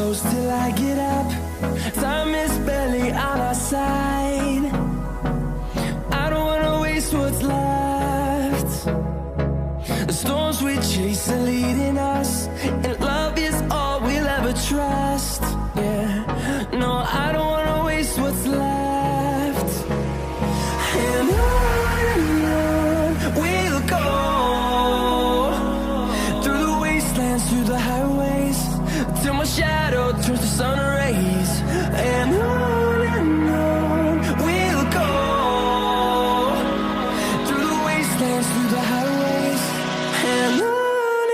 close till I get up. Time is barely on our side. I don't wanna waste what's left. The storms we chase are leading us, and love is all we'll ever trust. Yeah, no, I don't wanna waste what's left. And on we'll go, through the wastelands, through the highways, till my shadow turns to sun rays. And on we'll go, through the wastelands, through the highways, and on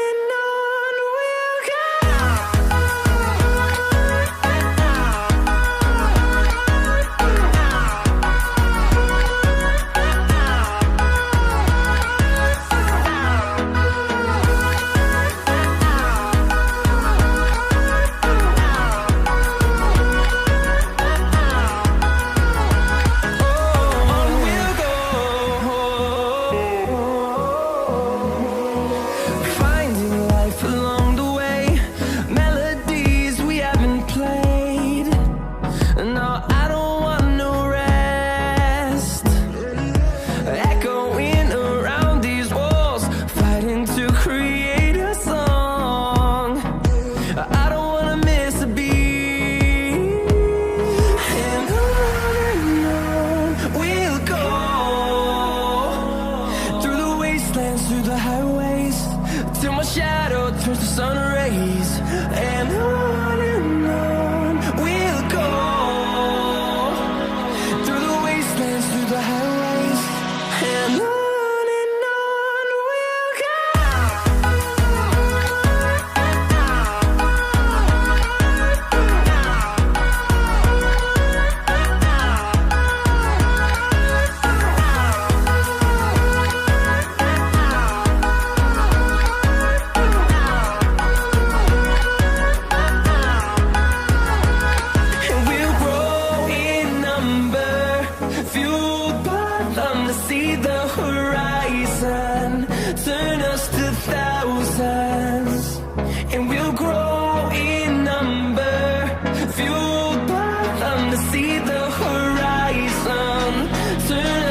we'll go. Finding life along the way, melodies we haven't played. No, I don't want no rest. Echoing around these walls, fighting to create a song. I don't wanna miss a beat. And on we'll go, through the wastelands, through the highways, till my shadow turns to sun rays. And on we'll go, through the wastelands, through the highways, and on we'll go. And we'll grow in number, fueled by them to see the horizon, turn us to thousands. And we'll grow in number, fueled by them to see the horizon, turn